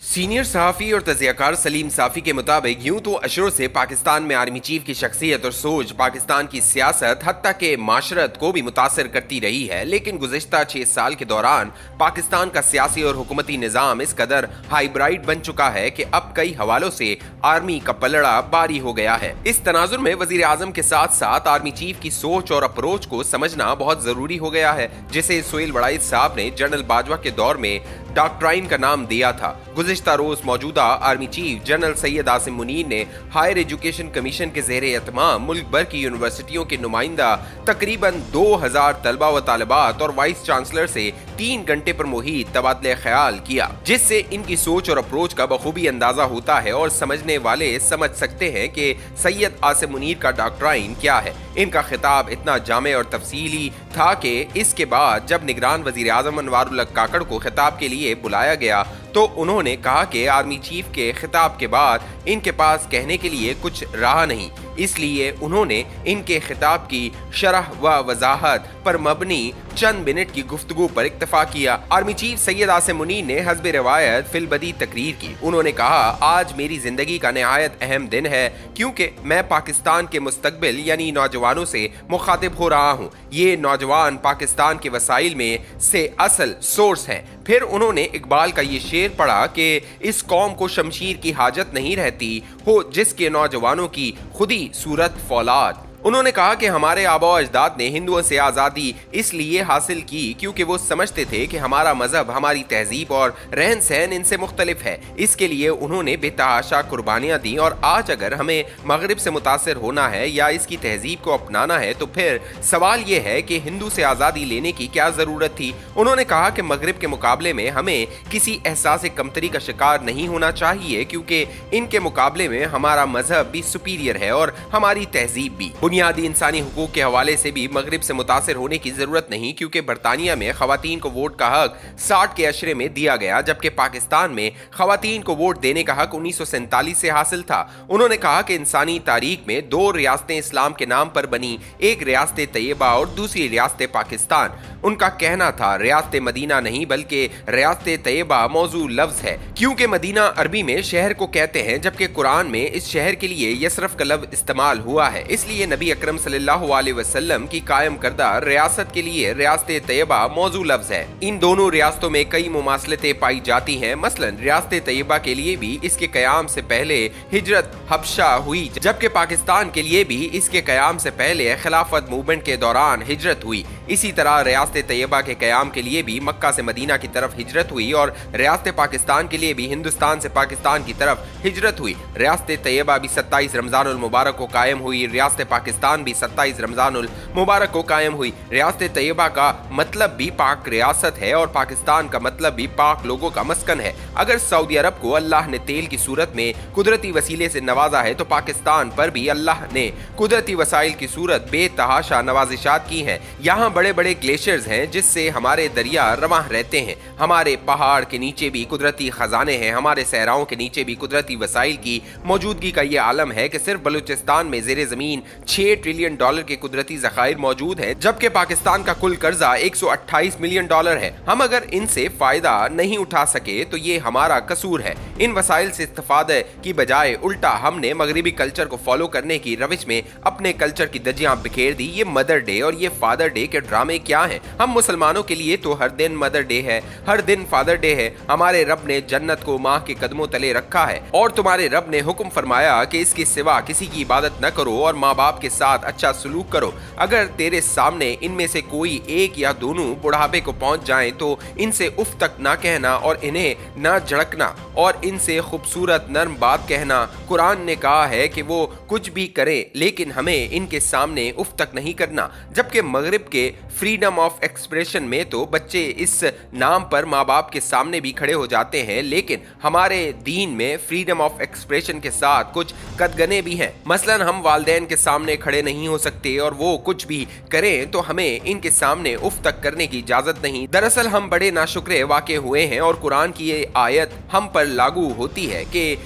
Senior सहाफ़ी और तज़ियाकार सलीम साफ़ी के मुताबिक यूं तो अशरों से पाकिस्तान में आर्मी चीफ की शख्सियत और सोच पाकिस्तान की सियासत हत्ता के माशरत को भी मुतासर करती रही है, लेकिन गुज़िश्ता 6 साल के दौरान पाकिस्तान का सियासी और हुकूमती निज़ाम इस कदर हाइब्राइड बन चुका है कि अब कई हवालों से आर्मी का पलड़ा बारी हो गया है। इस तनाजुर में वज़ीर आज़म के साथ साथ आर्मी चीफ की सोच और अप्रोच को समझना बहुत ज़रूरी हो गया है, जिसे सुहेल वड़ाइद साहब ने जनरल बाजवा के दौर में डॉक्ट्राइन का नाम दिया था। गुज़िश्ता रोज मौजूदा army chief general Syed Asim Munir ने हायर एजुकेशन कमीशन के ज़ेरे एहतमाम मुल्क भर की यूनिवर्सिटियों के नुमाइंदा तकरीबन 2000 तलबा व तालिबात और वाइस चांसलर से 3 घंटे पर मुहित तबादले ख्याल किया, जिससे इनकी सोच और अप्रोच का बखूबी अंदाजा होता है और समझने वाले समझ सकते हैं कि सैयद आसिम मुनीर का डॉक्ट्राइन क्या है। इनका खिताब इतना जामे और तफसीली था कि इसके बाद जब निगरान वज़ीर आज़म अनवारुल हक काकड़ को खिताब के लिए बुलाया गया तो उन्होंने कहा कि आर्मी चीफ के खिताब के बाद इनके पास कहने के लिए कुछ रहा नहीं, इसलिए उन्होंने इनके खिताब की शरह व वजाहत पर मबनी चंद मिनट की गुफ्तगू पर इक्तफा किया। आर्मी चीफ सैयद आसिम मुनीर ने हस्ब रिवायत फिलबदी तकरीर की। उन्होंने कहा, आज मेरी जिंदगी का नहायत अहम दिन है क्योंकि मैं पाकिस्तान के मुस्तकबिल यानी नौजवानों से मुखातिब हो रहा हूँ। ये नौजवान पाकिस्तान के वसाइल में से असल सोर्स हैं। फिर उन्होंने इकबाल का ये शेर पढ़ा कि इस कौम को शमशीर की हाजत नहीं रहती हो जिसके नौजवानों की खुदी सूरत फौलाद। उन्होंने कहा कि हमारे आबा अजदाद ने हिंदुओं से आज़ादी इसलिए हासिल की क्योंकि वो समझते थे कि हमारा मजहब, हमारी तहजीब और रहन सहन इनसे मुख्तलिफ है। इसके लिए उन्होंने बेतहाशा कुर्बानियाँ दी और आज अगर हमें मगरिब से मुतासर होना है या इसकी तहजीब को अपनाना है तो फिर सवाल ये है कि हिंदू से आज़ादी लेने की क्या ज़रूरत थी। उन्होंने कहा कि मगरिब के मुकाबले में हमें किसी एहसास कमतरी का शिकार नहीं होना चाहिए क्योंकि इनके मुकाबले में हमारा मजहब भी सुपीरियर है और हमारी तहजीब भी। बुनियादी इंसानी हुकूक के हवाले से भी मगरिब से मुतासिर होने की जरूरत नहीं क्योंकि बरतानिया में खवातीन को वोट का हक 60 के अशरे में दिया गया, जबकि पाकिस्तान में खवातीन को वोट देने का हक 1947 से हासिल था। उन्होंने कहा कि इंसानी तारीख में 2 रियासतें इस्लाम के नाम पर बनी, एक रियासत तैयबा और दूसरी रियासत पाकिस्तान। उनका कहना था रियासत मदीना नहीं बल्कि रियासत तैयबा मौजू लफ्ज है क्योंकि मदीना अरबी में शहर को कहते हैं, जबकि कुरान में इस शहर के लिए यसरफ का लफ्ज इस्तेमाल हुआ है। इसलिए नबी अकरम सल्लल्लाहु अलैहि वसल्लम की कायम करदा रियासत के लिए रियासत तैयबा मौजू लफ्ज है। इन दोनों रियासतों में कई मुमासलतें पाई जाती हैं। मसलन रियासत तैयबा के लिए भी इसके कयाम से पहले हिजरत हबशा हुई, जबकि पाकिस्तान के लिए भी इसके कयाम से पहले खिलाफत मूवमेंट के दौरान हिजरत हुई। इसी तरह रियासत तैयबा के कयाम के लिए भी मक्का से मदीना की तरफ हिजरत हुई और रियासत पाकिस्तान के लिए भी हिंदुस्तान से पाकिस्तान की तरफ हिजरत हुई। रियासत तैयबा भी 27 रमजानुल मुबारक को कायम हुई, रियासत पाकिस्तान भी 27 रमजानुल मुबारक को कायम हुई। रियासत तैयबा का मतलब भी पाक रियासत है और पाकिस्तान का मतलब भी पाक लोगों का मस्कन है। अगर सऊदी अरब को अल्लाह ने तेल की सूरत में कुदरती वसीले से नवाजा है तो पाकिस्तान पर भी अल्लाह ने कुदरती वसाइल की सूरत बेतहाशा नवाजिशात की है। यहाँ बड़े बड़े ग्लेशियर्स हैं जिससे हमारे दरिया रवां रहते हैं। हमारे पहाड़ के नीचे भी कुदरती खजाने हैं, हमारे सहराओं के नीचे भी कुदरती वसाइल की मौजूदगी का ये आलम है कि सिर्फ बलूचिस्तान में ज़ेरे ज़मीन 6 ट्रिलियन डॉलर के कुदरती ज़खायर मौजूद हैं, जबकि पाकिस्तान का कुल कर्जा 128 मिलियन डॉलर है। हम अगर इनसे फायदा नहीं उठा सके तो ये हमारा कसूर है। इन वसाइल से इस्तेफादे की बजाय उल्टा हमने मगरिबी कल्चर को फॉलो करने की रविश में अपने कल्चर की धज्जियां बिखेर दी। ये मदर डे और ये फादर डे के ड्रामे क्या हैं? हम मुसलमानों के लिए तो हर दिन मदर डे है, हर दिन फादर डे है। हमारे रब ने जन्नत को माँ के कदमों तले रखा है और तुम्हारे रब ने हुक्म फरमाया कि इसके सिवा किसी की इबादत न करो और माँ बाप के साथ अच्छा सलूक करो। अगर तेरे सामने इनमें से कोई एक या दोनों बुढ़ापे को पहुंच जाएं तो इनसे उफ तक ना कहना और इन्हें ना झड़कना और इनसे खूबसूरत नर्म बात कहना। कुरान ने कहा है कि वो कुछ भी करें लेकिन हमें इनके सामने उफ तक नहीं करना। जबकि मगरिब के फ्रीडम ऑफ एक्सप्रेशन में तो बच्चे इस नाम पर माँ बाप के सामने भी खड़े हो जाते हैं, लेकिन हमारे दीन में फ्रीडम ऑफ एक्सप्रेशन के साथ कुछ कदगने भी हैं। मसलन हम वालिदैन के सामने खड़े नहीं हो सकते और वो कुछ भी करें तो हमें इनके सामने उफ तक करने की इजाजत नहीं। दरअसल हम बड़े नाशुक्रे वाक़े हुए हैं और कुरान की ये आयत हम पर लागू होती है कि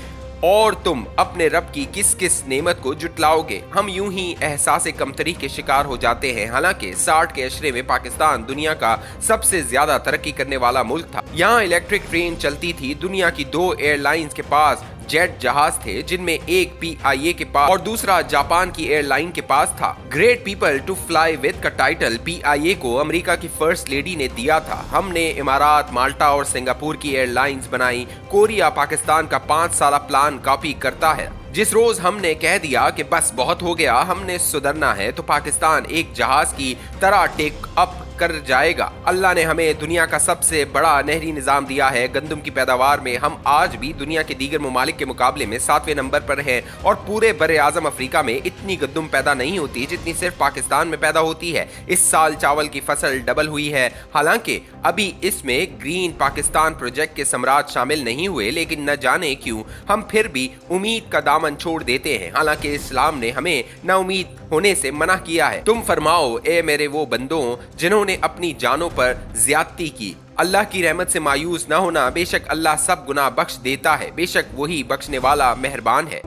और तुम अपने रब की किस किस नेमत को जुटलाओगे। हम यूं ही एहसास कमतरी के शिकार हो जाते हैं। हालांकि 60 के अशरे में पाकिस्तान दुनिया का सबसे ज्यादा तरक्की करने वाला मुल्क था। यहाँ इलेक्ट्रिक ट्रेन चलती थी, दुनिया की 2 एयरलाइंस के पास जेट जहाज थे, जिनमें एक PIA के पास और दूसरा जापान की एयरलाइन के पास था। Great people to fly with का टाइटल PIA को अमेरिका की फर्स्ट लेडी ने दिया था। हमने इमारात, माल्टा और सिंगापुर की एयरलाइंस बनाई। कोरिया पाकिस्तान का 5 साल प्लान कॉपी करता है। जिस रोज हमने कह दिया कि बस बहुत हो गया, हमने सुधरना है, तो पाकिस्तान एक जहाज की तरह टेक अप कर जाएगा। अल्लाह ने हमें दुनिया का सबसे बड़ा नहरी निजाम दिया है। गंदम की पैदावार में हम आज भी दुनिया के दीगर ममालिक के मुकाबले में 7वें नंबर पर हैं और पूरे बरे आजम अफ्रीका में इतनी गंदम पैदा नहीं होती जितनी सिर्फ पाकिस्तान में पैदा होती है। इस साल चावल की फसल डबल हुई है। हालांकि अभी इसमें ग्रीन पाकिस्तान प्रोजेक्ट के सम्राट शामिल नहीं हुए, लेकिन न जाने क्यों हम फिर भी उम्मीद का दामन छोड़ देते हैं। हालांकि इस्लाम ने हमें नाउमीद होने से मना किया है। तुम फरमाओ, ए मेरे वो बंदों जिन्होंने अपनी जानों पर ज्यादती की, अल्लाह की रहमत से मायूस न होना। बेशक अल्लाह सब गुनाह बख्श देता है, बेशक वही बख्शने वाला मेहरबान है।